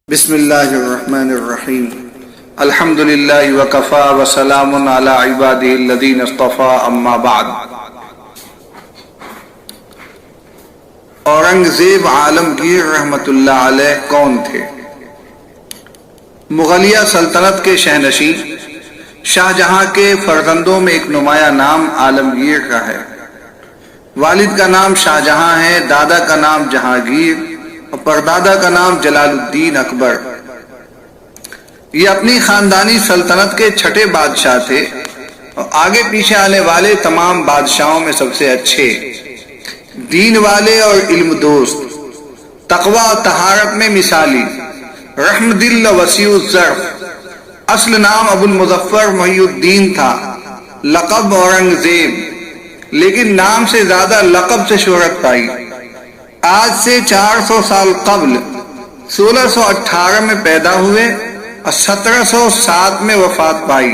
بسم اللہ الرحمن الرحیم الحمد للہ وکفا وسلام علی عبادہ الذین اصطفی اما بعد۔ اورنگزیب عالمگیر رحمت اللہ علیہ کون تھے؟ مغلیہ سلطنت کے شہنشین شاہ جہاں کے فرزندوں میں ایک نمایاں نام عالمگیر کا ہے۔ والد کا نام شاہ جہاں ہے، دادا کا نام جہانگیر اور پردادا کا نام جلال الدین اکبر۔ یہ اپنی خاندانی سلطنت کے چھٹے بادشاہ تھے اور آگے پیچھے آنے والے تمام بادشاہوں میں سب سے اچھے، دین والے اور علم دوست، تقوی اور طہارت میں مثالی، رحم دل و وسیع الظرف۔ اصل نام ابو المظفر محی الدین تھا، لقب اورنگزیب، لیکن نام سے زیادہ لقب سے شہرت پائی۔ آج سے 400 سال قبل 1618 میں پیدا ہوئے اور 1707 میں وفات پائی۔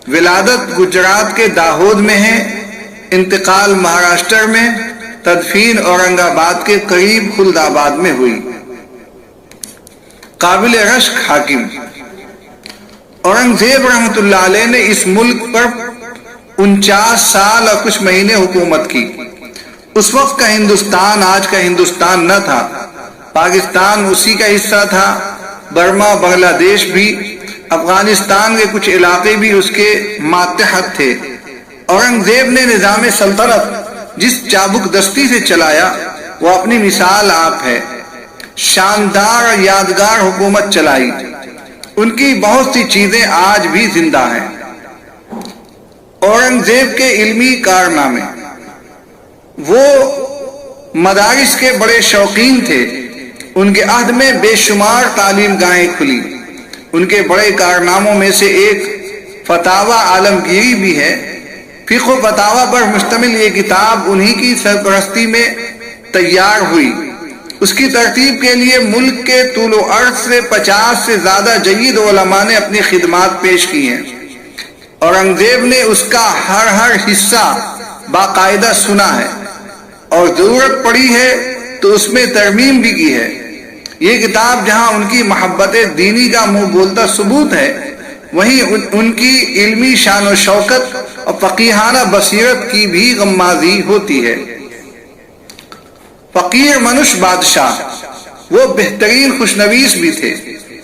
ولادت گجرات کے داہود میں ہے، انتقال مہاراشٹر میں، تدفین اورنگ آباد کے قریب خلد آباد میں ہوئی۔ قابل رشک حاکم اورنگزیب رحمت اللہ علیہ نے اس ملک پر 49 سال اور کچھ مہینے حکومت کی۔ اس وقت کا ہندوستان آج کا ہندوستان نہ تھا، پاکستان اسی کا حصہ تھا، برما بنگلہ دیش بھی، افغانستان کے کچھ علاقے بھی اس کے ماتحت تھے۔ اورنگزیب نے نظام سلطنت جس چابک دستی سے چلایا وہ اپنی مثال آپ ہے۔ شاندار اور یادگار حکومت چلائی، ان کی بہت سی چیزیں آج بھی زندہ ہیں۔ اورنگزیب کے علمی کارنامے، وہ مدارس کے بڑے شوقین تھے۔ ان کے عہد میں بے شمار تعلیم گاہیں کھلی۔ ان کے بڑے کارناموں میں سے ایک فتاوی عالمگیری بھی ہے۔ فقہ و فتاوی پر مشتمل یہ کتاب انہی کی سرپرستی میں تیار ہوئی۔ اس کی ترتیب کے لیے ملک کے طول و عرض سے 50 سے زیادہ جید علماء نے اپنی خدمات پیش کی ہیں۔ اورنگزیب نے اس کا ہر حصہ باقاعدہ سنا ہے اور ضرورت پڑی ہے تو اس میں ترمیم بھی کی ہے۔ یہ کتاب جہاں ان کی محبت دینی کا منہ بولتا ثبوت ہے، وہیں ان کی علمی شان و شوکت اور فقیہانہ بصیرت کی بھی غمازی ہوتی ہے۔ فقیر منش بادشاہ، وہ بہترین خوشنویس بھی تھے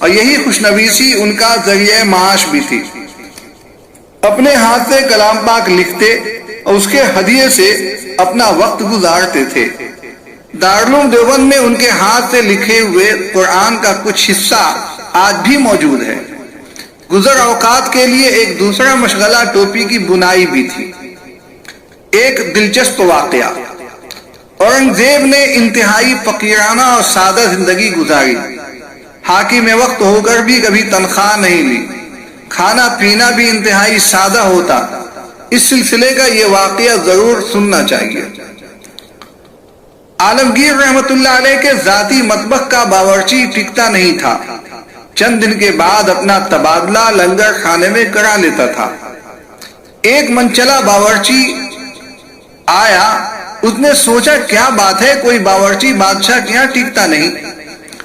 اور یہی خوشنویسی ان کا ذریعہ معاش بھی تھی۔ اپنے ہاتھ سے کلام پاک لکھتے اور اس کے ہدیے سے اپنا وقت گزارتے تھے۔ دارالعلوم دیوبند میں ان کے ہاتھ سے لکھے ہوئے قرآن کا کچھ حصہ آج بھی موجود ہے۔ گزر اوقات کے لیے ایک دوسرا مشغلہ ٹوپی کی بنائی بھی تھی۔ ایک دلچسپ واقعہ، اورنگزیب نے انتہائی فقیرانہ اور سادہ زندگی گزاری۔ حاکم وقت ہو کر بھی کبھی تنخواہ نہیں لی، کھانا پینا بھی انتہائی سادہ ہوتا۔ اس سلسلے کا یہ واقعہ ضرور سننا چاہیے۔ عالمگیر رحمت اللہ علیہ کے ذاتی مطبخ کا باورچی ٹکتا نہیں تھا، چند دن کے بعد اپنا تبادلہ لنگر خانے میں کرا لیتا تھا۔ ایک منچلا باورچی آیا، اس نے سوچا کیا بات ہے، کوئی باورچی بادشاہ کے یہاں ٹکتا نہیں،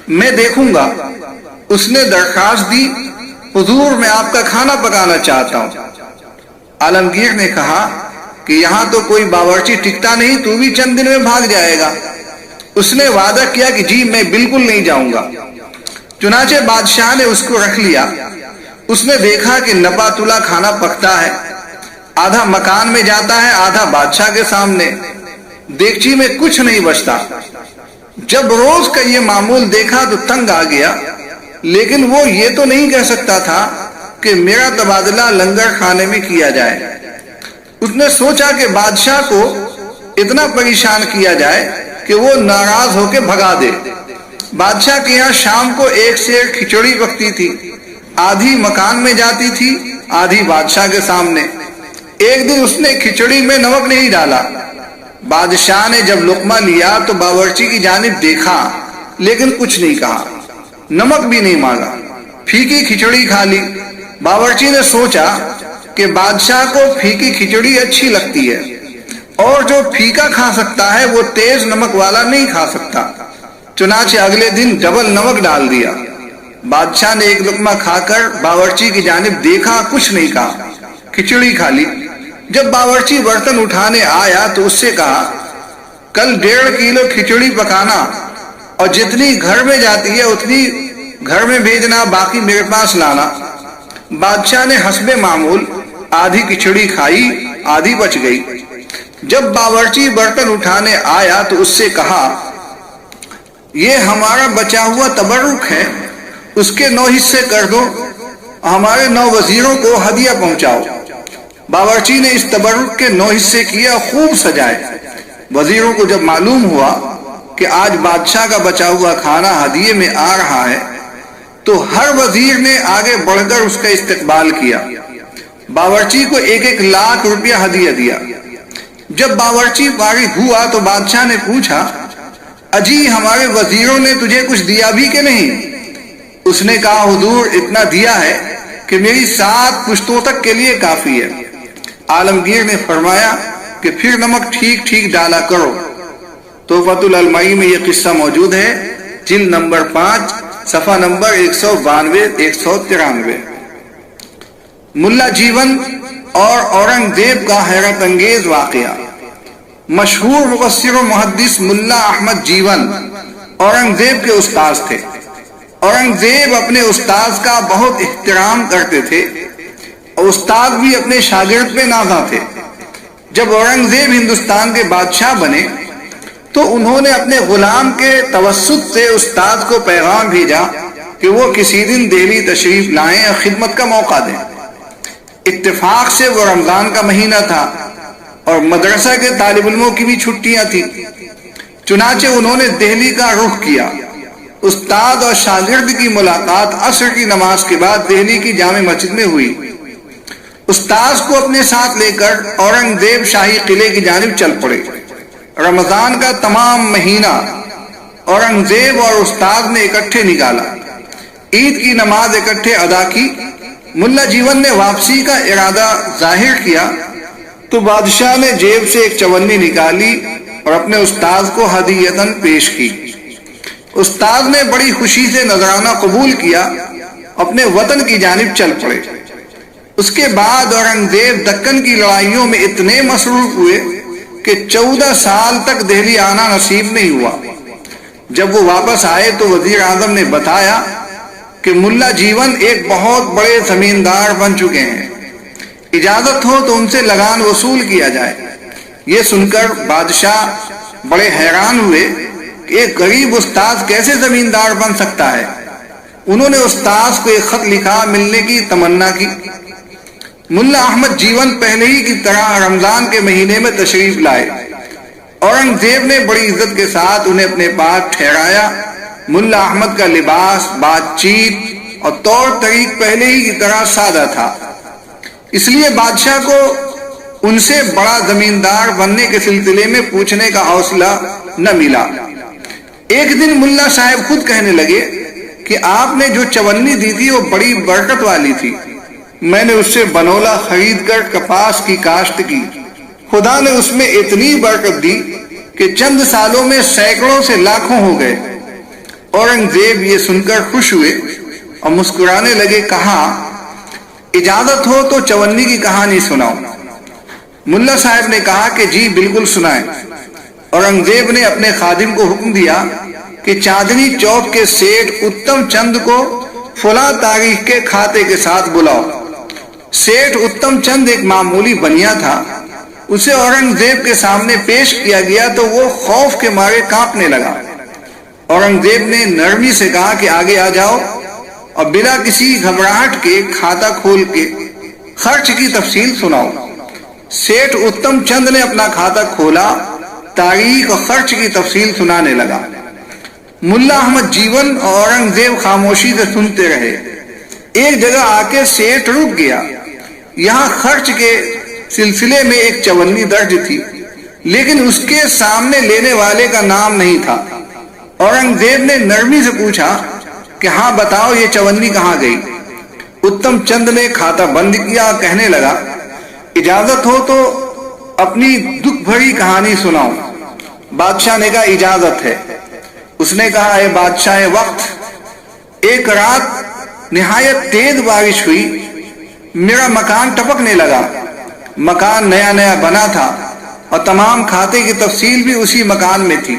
میں دیکھوں گا۔ اس نے درخواست دی، حضور میں آپ کا کھانا پکانا چاہتا ہوں۔ عالمگیر نے کہا کہ یہاں تو کوئی باورچی ٹکتا نہیں، تو بھی چند دن میں بھاگ جائے گا۔ اس نے وعدہ کیا کہ جی میں بالکل نہیں جاؤں گا۔ چنانچہ بادشاہ نے اس کو رکھ لیا۔ اس نے دیکھا کہ نپا تلا کھانا پکتا ہے، آدھا مکان میں جاتا ہے، آدھا بادشاہ کے سامنے، دیگچی میں کچھ نہیں بچتا۔ جب روز کا یہ معمول دیکھا تو تنگ آ گیا، لیکن وہ یہ تو نہیں کہہ سکتا تھا کہ میرا تبادلہ لنگر خانے میں کیا جائے۔ اس نے سوچا کہ بادشاہ کو اتنا پریشان کیا جائے کہ وہ ناراض ہو کے بھگا دے۔ بادشاہ کے یہاں شام کو ایک سے ایک کھچڑی پکتی تھی، آدھی مکان میں جاتی تھی، آدھی بادشاہ کے سامنے۔ ایک دن اس نے کھچڑی میں نمک نہیں ڈالا۔ بادشاہ نے جب لقمہ لیا تو باورچی کی جانب دیکھا لیکن کچھ نہیں کہا، نمک بھی نہیں مانگا، پھیکی کھچڑی کھا لی۔ باورچی نے سوچا کہ بادشاہ کو پھیکی کھچڑی اچھی لگتی ہے اور جو پھیکا کھا سکتا ہے وہ تیز نمک والا نہیں کھا سکتا۔ چنانچہ اگلے دن ڈبل نمک ڈال دیا۔ بادشاہ نے ایک لقمہ کھا کر باورچی کی جانب دیکھا، کچھ نہیں کہا، کھچڑی کھا لی۔ جب باورچی برتن اٹھانے آیا تو اس سے کہا کل 1.5 کلو کھچڑی پکانا اور جتنی گھر میں جاتی ہے اتنی گھر میں بھیجنا، باقی میرے پاس لانا۔ بادشاہ نے حسب معمول آدھی کھچڑی کھائی، آدھی بچ گئی۔ جب باورچی برتن اٹھانے آیا تو اس سے کہا یہ ہمارا بچا ہوا تبرک ہے، اس کے 9 حصے کر دو، ہمارے 9 وزیروں کو ہدیہ پہنچاؤ۔ باورچی نے اس تبرک کے 9 حصے کیا، خوب سجائے۔ وزیروں کو جب معلوم ہوا کہ آج بادشاہ کا بچا ہوا کھانا ہدیے میں آ رہا ہے تو ہر وزیر نے آگے بڑھ کر اس کا استقبال کیا۔ باورچی کو 1 لاکھ روپیہ ہدیہ دیا۔ جب باورچی فارغ ہوا تو بادشاہ نے پوچھا اجی ہمارے وزیروں نے تجھے کچھ دیا بھی کہ نہیں؟ اس نے کہا حضور اتنا دیا ہے کہ میری 7 پشتوں تک کے لیے کافی ہے۔ عالمگیر نے فرمایا کہ پھر نمک ٹھیک ٹھیک ڈالا کرو۔ تحفۃ العلمائی میں یہ قصہ موجود ہے، جلد نمبر 5 صفحہ نمبر 192-193۔ ملا جیون اور اورنگزیب کا حیرت انگیز واقعہ۔ مشہور مفسر و محدث ملا احمد جیون اورنگزیب کے استاذ تھے۔ اورنگزیب اپنے استاذ کا بہت احترام کرتے تھے اور استاد بھی اپنے شاگرد پہ نازاں تھے۔ جب اورنگزیب ہندوستان کے بادشاہ بنے تو انہوں نے اپنے غلام کے توسط سے استاد کو پیغام بھیجا کہ وہ کسی دن دہلی تشریف لائیں اور خدمت کا موقع دیں۔ اتفاق سے وہ رمضان کا مہینہ تھا اور مدرسہ کے طالب علموں کی بھی چھٹیاں تھیں، چنانچہ انہوں نے دہلی کا رخ کیا۔ استاد اور شاگرد کی ملاقات عصر کی نماز کے بعد دہلی کی جامع مسجد میں ہوئی۔ استاذ کو اپنے ساتھ لے کر اورنگزیب شاہی قلعے کی جانب چل پڑے۔ رمضان کا تمام مہینہ اورنگزیب اور استاد نے اکٹھے نکالا۔ عید کی نماز اکٹھے ادا کی۔ ملا جیون نے واپسی کا ارادہ ظاہر کیا تو بادشاہ نے جیب سے ایک چونی نکالی اور اپنے استاد کو ہدیتاً پیش کی۔ استاد نے بڑی خوشی سے نذرانہ قبول کیا، اپنے وطن کی جانب چل پڑے۔ اس کے بعد اورنگزیب دکن کی لڑائیوں میں اتنے مصروف ہوئے کہ 14 سال تک دہلی آنا نصیب نہیں ہوا۔ جب وہ واپس آئے تو وزیر اعظم نے بتایا کہ ملا جیون ایک بہت بڑے زمیندار بن چکے ہیں، اجازت ہو تو ان سے لگان وصول کیا جائے۔ یہ سن کر بادشاہ بڑے حیران ہوئے کہ ایک غریب استاذ کیسے زمیندار بن سکتا ہے۔ انہوں نے استاذ کو ایک خط لکھا، ملنے کی تمنا کی۔ ملا احمد جیون پہلے ہی کی طرح رمضان کے مہینے میں تشریف لائے۔ اورنگزیب نے بڑی عزت کے ساتھ انہیں اپنے پاس ٹھہرایا۔ ملا احمد کا لباس، بات چیت اور طور طریق پہلے ہی کی طرح سادہ تھا، اس لیے بادشاہ کو ان سے بڑا زمیندار بننے کے سلسلے میں پوچھنے کا حوصلہ نہ ملا۔ ایک دن ملا صاحب خود کہنے لگے کہ آپ نے جو چونی دی تھی وہ بڑی برکت والی تھی، میں نے اس سے بنولا خرید کر کپاس کی کاشت کی، خدا نے اس میں اتنی برکت دی کہ چند سالوں میں سینکڑوں سے لاکھوں ہو گئے۔ اورنگزیب یہ سن کر خوش ہوئے اور مسکرانے لگے، کہا اجازت ہو تو چونی کی کہانی سناؤ۔ ملا صاحب نے کہا کہ جی بالکل سنائیں۔ اورنگزیب نے اپنے خادم کو حکم دیا کہ چاندنی چوک کے سیٹھ اتم چند کو فلاں تاریخ کے کھاتے کے ساتھ بلاؤ۔ سیٹھ اتم چند ایک معمولی بنیا تھا، اسے اورنگزیب کے سامنے پیش کیا گیا تو وہ خوف کے مارے کانپنے لگا۔ اورنگزیب نے نرمی سے کہا کہ آگے آ جاؤ اور بلا کسی گھبراہٹ کے کھاتا کھول کے خرچ کی تفصیل سناؤ۔ سیٹھ اتم چند نے اپنا کھاتا کھولا، تاریخ اور خرچ کی تفصیل سنانے لگا۔ ملا احمد جیون اور اورنگزیب خاموشی سے سنتے رہے۔ ایک جگہ آ کے سیٹھ رک گیا۔ یہاں خرچ کے سلسلے میں ایک چونی درج تھی، لیکن اس کے سامنے لینے والے کا نام نہیں تھا۔ اورنگزیب نے نرمی سے پوچھا کہ ہاں بتاؤ یہ چونی کہاں گئی؟ اتم چند نے کھاتا بند کیا، کہنے لگا اجازت ہو تو اپنی دکھ بھری کہانی سناؤں۔ بادشاہ نے کہا اجازت ہے۔ اس نے کہا اے بادشاہ وقت، ایک رات نہایت تیز بارش ہوئی، میرا مکان ٹپکنے لگا۔ مکان نیا نیا بنا تھا اور تمام کھاتے کی تفصیل بھی اسی مکان میں تھی۔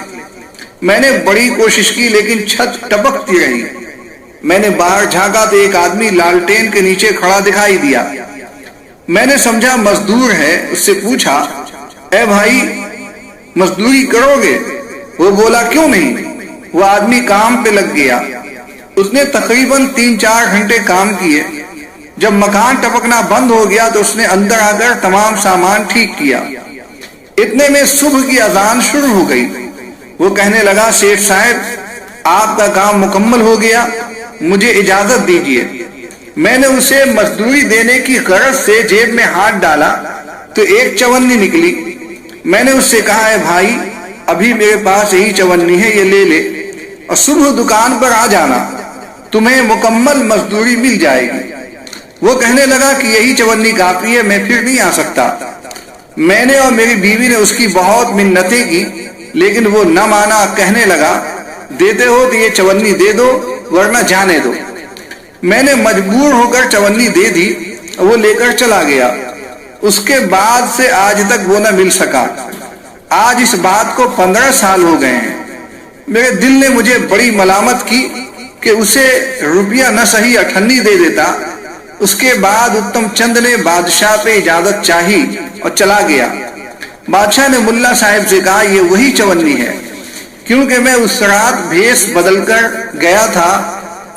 میں نے بڑی کوشش کی لیکن چھت ٹپکتی رہی۔ میں نے باہر جھانکا تو ایک آدمی لالٹین کے نیچے کھڑا دکھائی دیا۔ میں نے سمجھا مزدور ہے، اس سے پوچھا، اے بھائی مزدوری کرو گے؟ وہ بولا کیوں نہیں۔ وہ آدمی کام پہ لگ گیا۔ اس نے تقریباً 3-4 گھنٹے کام کیے۔ جب مکان ٹپکنا بند ہو گیا تو اس نے اندر آ کر تمام سامان ٹھیک کیا۔ اتنے میں صبح کی اذان شروع ہو گئی۔ وہ کہنے لگا، سیٹھ صاحب آپ کا کام مکمل ہو گیا، مجھے اجازت دیجیے۔ میں نے اسے مزدوری دینے کی غرض سے جیب میں ہاتھ ڈالا تو ایک چونی نکلی۔ میں نے اس سے کہا، اے بھائی ابھی میرے پاس یہی چونی ہے، یہ لے لے اور صبح دکان پر آ جانا، تمہیں مکمل مزدوری مل جائے گی۔ وہ کہنے لگا کہ یہی چونی کافی ہے، میں پھر نہیں آ سکتا۔ میں نے اور میری بیوی نے اس کی بہت منتیں کی لیکن وہ نہ مانا۔ کہنے لگا، دیتے ہو تو یہ چونی دے دو ورنہ جانے دو۔ میں نے مجبور ہو کر چونی دے دی، وہ لے کر چلا گیا۔ اس کے بعد سے آج تک وہ نہ مل سکا۔ آج اس بات کو 15 سال ہو گئے ہیں۔ میرے دل نے مجھے بڑی ملامت کی کہ اسے روپیہ نہ صحیح 98 دے دیتا۔ اس کے بعد اتم چند نے بادشاہ پہ اجازت چاہی اور چلا گیا۔ بادشاہ نے ملا صاحب سے کہا، یہ وہی چونی ہے، کیونکہ میں اس رات بھیس بدل کر گیا تھا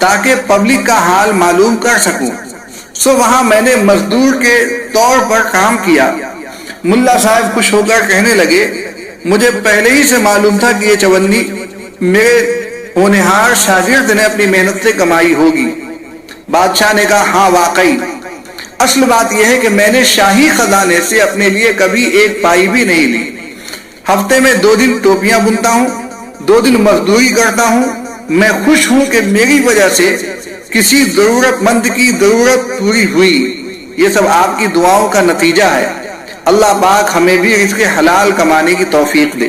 تاکہ پبلک کا حال معلوم کر سکوں، سو وہاں میں نے مزدور کے طور پر کام کیا۔ ملا صاحب خوش ہو کر کہنے لگے، مجھے پہلے ہی سے معلوم تھا کہ یہ چونی میرے ہونہار شاگرد نے اپنی محنت سے کمائی ہوگی۔ بادشاہ نے کہا، ہاں واقعی، اصل بات یہ ہے کہ میں نے شاہی خزانے سے اپنے لیے کبھی ایک پائی بھی نہیں لی۔ ہفتے میں 2 دن ٹوپیاں بنتا ہوں، 2 دن مزدوری کرتا ہوں۔ میں خوش ہوں کہ میری وجہ سے کسی ضرورت مند کی ضرورت پوری ہوئی۔ یہ سب آپ کی دعاؤں کا نتیجہ ہے۔ اللہ پاک ہمیں بھی رزق حلال کمانے کی توفیق دے۔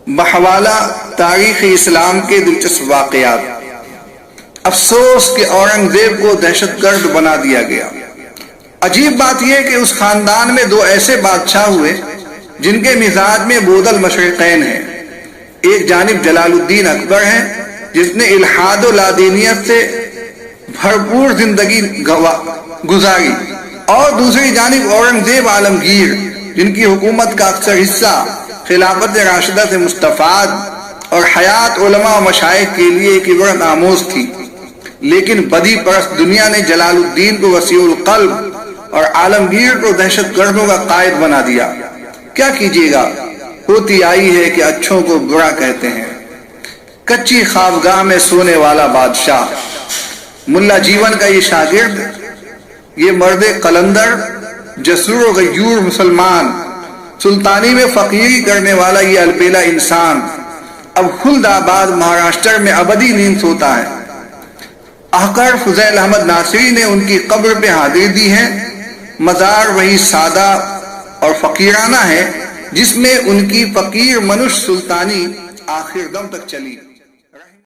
بحوالہ تاریخ اسلام کے دلچسپ واقعات۔ افسوس کہ اورنگزیب کو دہشت گرد بنا دیا گیا۔ عجیب بات یہ کہ اس خاندان میں 2 ایسے بادشاہ ہوئے جن کے مزاج میں بود المشرقین ہے۔ ایک جانب جلال الدین اکبر ہیں جس نے الحاد و لادینیت سے بھرپور زندگی گزاری، اور دوسری جانب اورنگزیب عالمگیر جن کی حکومت کا اکثر حصہ خلافت راشدہ سے مستفاد اور حیات علماء و مشائخ کے لیے ایک عبرت آموز تھی۔ لیکن بدی پرست دنیا نے جلال الدین کو وسیع القلب اور عالمگیر کو دہشت گردوں کا قائد بنا دیا۔ کیا کیجیے گا، ہوتی آئی ہے کہ اچھوں کو برا کہتے ہیں۔ کچی خوابگاہ میں سونے والا بادشاہ، ملا جیون کا یہ شاگرد، یہ مرد قلندر، جسور و غیور مسلمان، سلطانی میں فقیری کرنے والا یہ البیلا انسان اب خلد آباد مہاراشٹر میں ابدی نیند سوتا ہے۔ احقر فضیل احمد ناصری نے ان کی قبر پہ حاضری دی ہے۔ مزار وہی سادہ اور فقیرانہ ہے جس میں ان کی فقیر منش سلطانی آخر دم تک چلی۔